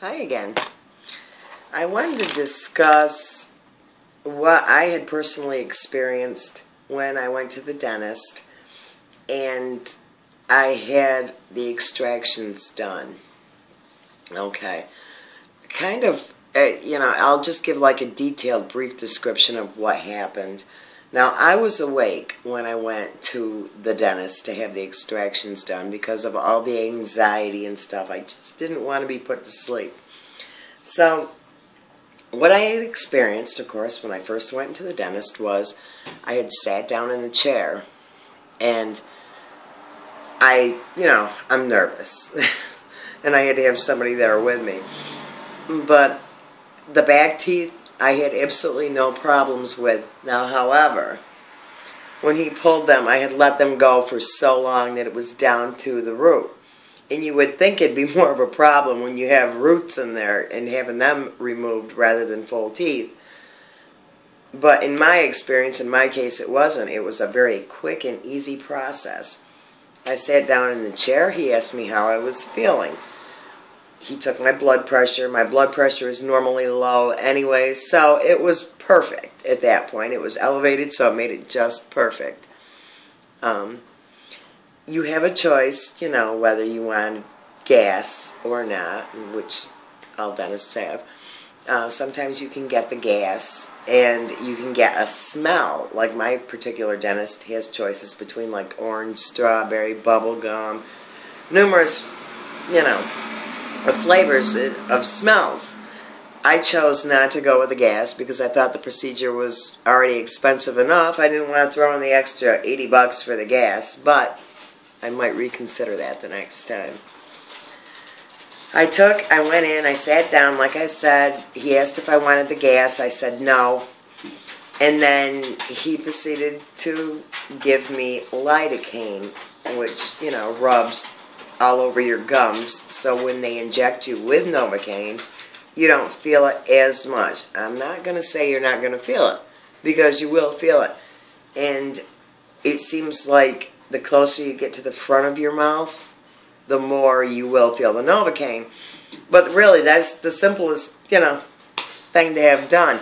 Hi again. I wanted to discuss what I had personally experienced when I went to the dentist and I had the extractions done. Okay. I'll just give like a detailed brief description of what happened. Now, I was awake when I went to the dentist to have the extractions done because of all the anxiety and stuff. I just didn't want to be put to sleep. So, what I had experienced, of course, when I first went to the dentist was I had sat down in the chair and I'm nervous. And I had to have somebody there with me. But the back teeth, I had absolutely no problems with. Now, however, when he pulled them, I had let them go for so long that it was down to the root. And you would think it'd be more of a problem when you have roots in there and having them removed rather than full teeth. But in my experience, in my case, it wasn't. It was a very quick and easy process. I sat down in the chair. He asked me how I was feeling. He took my blood pressure. My blood pressure is normally low anyway, so it was perfect at that point. It was elevated, so it made it just perfect. You have a choice, whether you want gas or not, which all dentists have. Sometimes you can get the gas, and you can get a smell. Like my particular dentist has choices between like orange, strawberry, bubble gum, numerous, of flavors of smells. I chose not to go with the gas because I thought the procedure was already expensive enough. I didn't want to throw in the extra $80 for the gas, but I might reconsider that the next time. I went in, I sat down, like I said. He asked if I wanted the gas. I said no. And then he proceeded to give me lidocaine, which, rubs all over your gums, so when they inject you with NOVOCAINE, you don't feel it as much. I'm not going to say you're not going to feel it, because you will feel it. And it seems like the closer you get to the front of your mouth, the more you will feel the NOVOCAINE. But really, that's the simplest, thing to have done.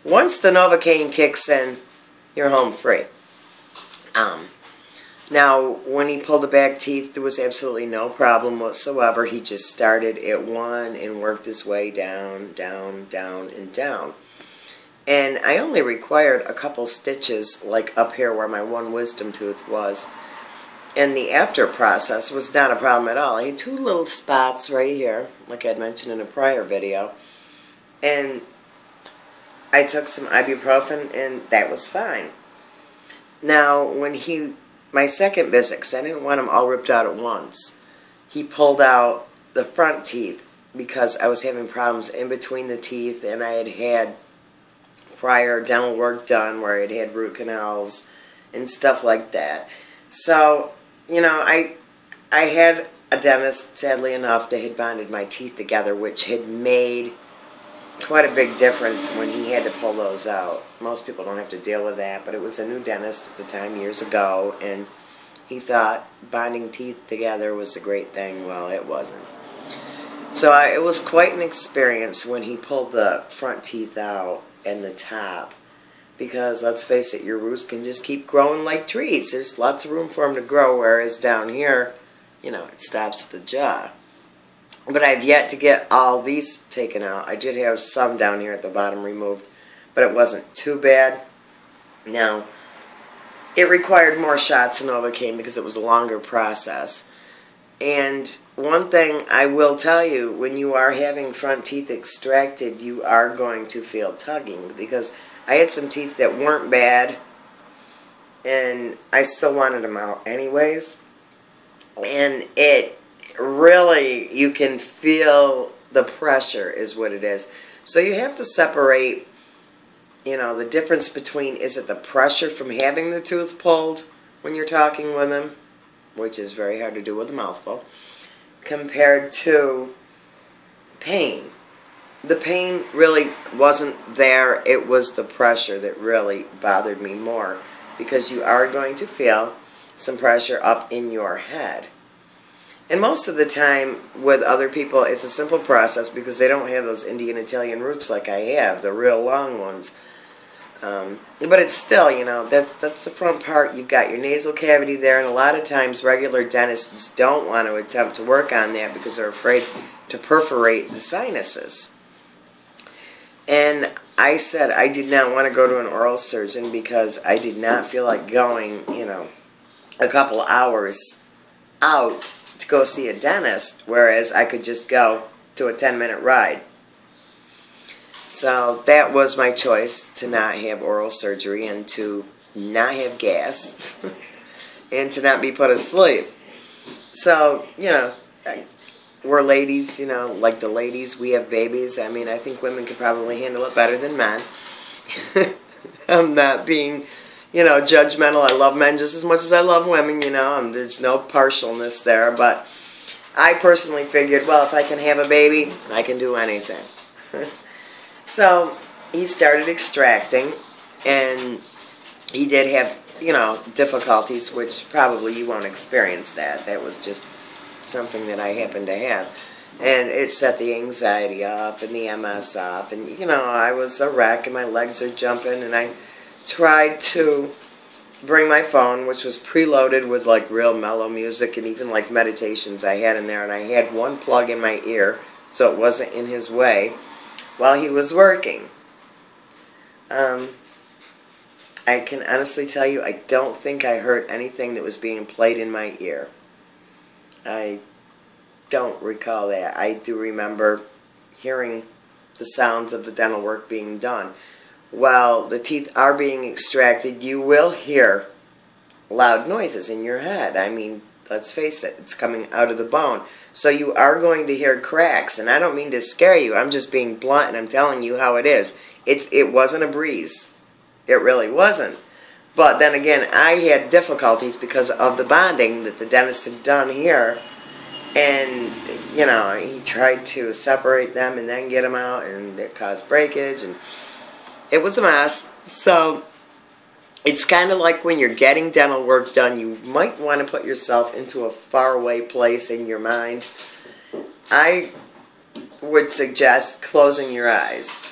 Once the NOVOCAINE kicks in, you're home free. Now, when he pulled the back teeth, there was absolutely no problem whatsoever. He just started at one and worked his way down, down, down, and down. And I only required a couple stitches, like up here where my one wisdom tooth was. And the after process was not a problem at all. I had two little spots right here, like I had mentioned in a prior video. And I took some ibuprofen, and that was fine. Now, my second visit, because I didn't want them all ripped out at once, he pulled out the front teeth because I was having problems in between the teeth, and I had had prior dental work done where I had root canals and stuff like that. So, I had a dentist, sadly enough, that had bonded my teeth together, which had made quite a big difference when he had to pull those out. Most people don't have to deal with that, but it was a new dentist at the time, years ago, and he thought bonding teeth together was a great thing. Well, it wasn't. So it was quite an experience when he pulled the front teeth out and the top, because let's face it, your roots can just keep growing like trees. There's lots of room for them to grow, whereas down here, it stops the jaw. But I've yet to get all these taken out. I did have some down here at the bottom removed, but it wasn't too bad. Now, it required more shots of NOVOCAINE because it was a longer process. And one thing I will tell you, when you are having front teeth extracted, you are going to feel tugging, because I had some teeth that weren't bad, and I still wanted them out anyways. And it really, you can feel the pressure is what it is. So you have to separate, the difference between, is it the pressure from having the tooth pulled when you're talking with them, which is very hard to do with a mouthful, compared to pain. The pain really wasn't there. It was the pressure that really bothered me more, because you are going to feel some pressure up in your head. And most of the time with other people, it's a simple process because they don't have those Indian Italian roots like I have, the real long ones. But it's still, you know, that's the front part. You've got your nasal cavity there, and a lot of times regular dentists don't want to attempt to work on that because they're afraid to perforate the sinuses. And I said I did not want to go to an oral surgeon because I did not feel like going, you know, a couple hours out to go see a dentist, whereas I could just go to a 10-minute ride. So that was my choice, to not have oral surgery and to not have gas and to not be put asleep. So, you know, we're ladies, you know, like the ladies, we have babies. I mean, I think women could probably handle it better than men. I'm not being, you know, judgmental. I love men just as much as I love women, you know, and there's no partialness there. But I personally figured, well, if I can have a baby, I can do anything. So he started extracting, and he did have, you know, difficulties, which probably you won't experience that. That was just something that I happened to have. And it set the anxiety up and the MS up. And, you know, I was a wreck and my legs are jumping. And I tried to bring my phone, which was preloaded with, like, real mellow music and even, like, meditations I had in there. And I had one plug in my ear so it wasn't in his way while he was working. I can honestly tell you, I don't think I heard anything that was being played in my ear. I don't recall that. I do remember hearing the sounds of the dental work being done. While the teeth are being extracted, you will hear loud noises in your head. I mean, let's face it, it's coming out of the bone. So you are going to hear cracks, and I don't mean to scare you. I'm just being blunt, and I'm telling you how it is. It wasn't a breeze. It really wasn't. But then again, I had difficulties because of the bonding that the dentist had done here. And, you know, he tried to separate them and then get them out, and it caused breakage, and it was a mess. So it's kind of like when you're getting dental work done, you might want to put yourself into a faraway place in your mind. I would suggest closing your eyes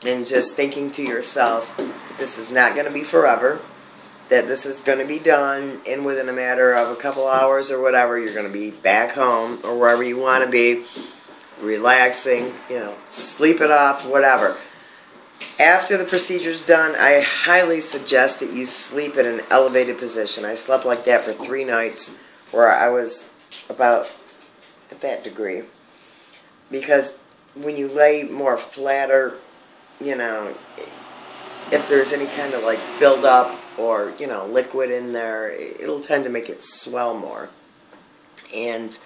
and just thinking to yourself that this is not going to be forever, that this is going to be done, and within a matter of a couple hours or whatever, you're going to be back home or wherever you want to be, relaxing, you know, sleep it off, whatever. After the procedure's done, I highly suggest that you sleep in an elevated position. I slept like that for 3 nights where I was about at that degree. Because when you lay more flatter, you know, if there's any kind of like buildup or, you know, liquid in there, it'll tend to make it swell more. And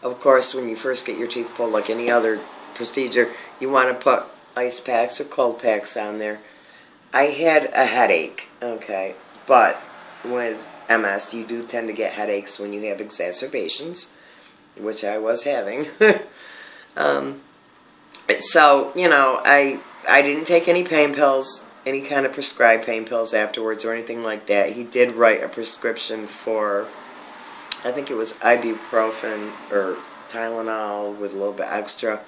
of course, when you first get your teeth pulled, like any other procedure, you want to put ice packs or cold packs on there. I had a headache, okay, but with MS, you do tend to get headaches when you have exacerbations, which I was having. So, you know, I didn't take any pain pills, any kind of prescribed pain pills afterwards or anything like that. He did write a prescription for, I think it was ibuprofen or Tylenol with a little bit extra.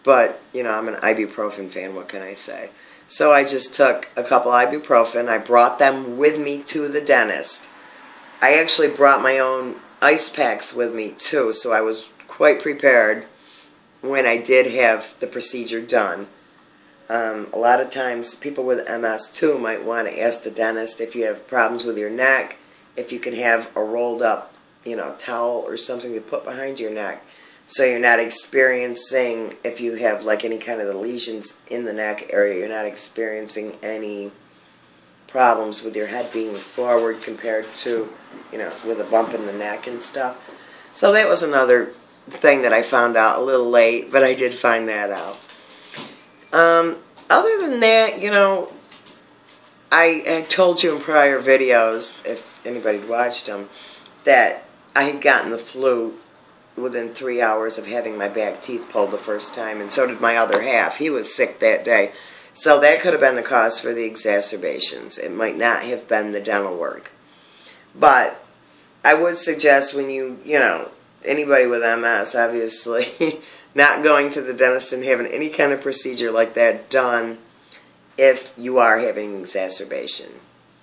But, you know, I'm an ibuprofen fan, what can I say? So I just took a couple ibuprofen. I brought them with me to the dentist. I actually brought my own ice packs with me, too, so I was quite prepared when I did have the procedure done. A lot of times, people with MS, too, might want to ask the dentist if you have problems with your neck, if you can have a rolled-up, you know, towel or something to put behind your neck, so you're not experiencing, if you have like any kind of the lesions in the neck area, you're not experiencing any problems with your head being forward compared to, you know, with a bump in the neck and stuff. So that was another thing that I found out a little late, but I did find that out. Other than that, you know, I told you in prior videos, if anybody watched them, that I had gotten the flu within 3 hours of having my back teeth pulled the first time, and so did my other half. He was sick that day. So that could have been the cause for the exacerbations. It might not have been the dental work. But I would suggest when you know, anybody with MS, obviously, not going to the dentist and having any kind of procedure like that done if you are having exacerbation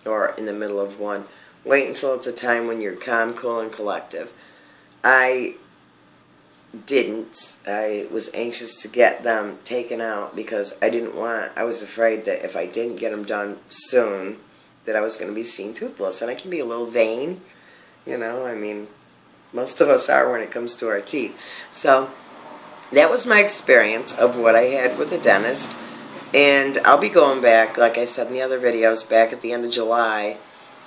or in the middle of one. Wait until it's a time when you're calm, cool, and collective. I didn't. I was anxious to get them taken out because I was afraid that if I didn't get them done soon, that I was going to be seen toothless. And I can be a little vain, you know, I mean, most of us are when it comes to our teeth. So that was my experience of what I had with the dentist. And I'll be going back, like I said in the other videos, back at the end of July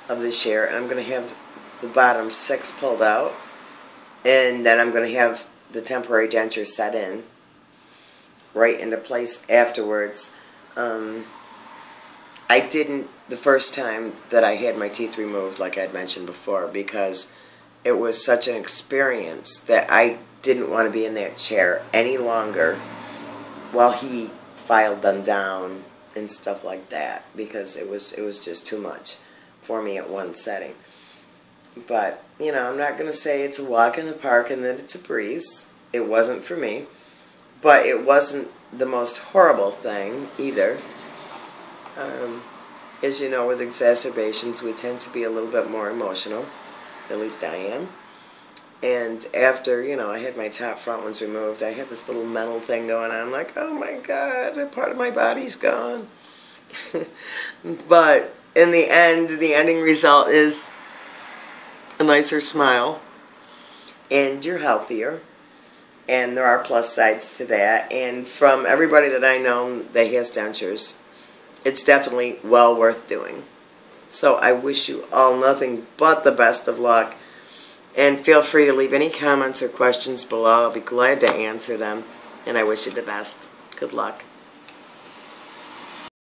of this year. And I'm going to have the bottom 6 pulled out. And then I'm going to have the temporary denture set in right into place afterwards. I didn't the first time that I had my teeth removed, like I'd mentioned before, because it was such an experience that I didn't want to be in that chair any longer while he filed them down and stuff like that, because it was just too much for me at one setting. But, you know, I'm not going to say it's a walk in the park and that it's a breeze. It wasn't for me. But it wasn't the most horrible thing either. As you know, with exacerbations, we tend to be a little bit more emotional. At least I am. And after, you know, I had my top front ones removed, I had this little mental thing going on, like, oh my God, a part of my body's gone. But in the end, the ending result is a nicer smile, and you're healthier, and there are plus sides to that. And from everybody that I know that has dentures, it's definitely well worth doing. So I wish you all nothing but the best of luck, and feel free to leave any comments or questions below. I'll be glad to answer them, and I wish you the best. Good luck.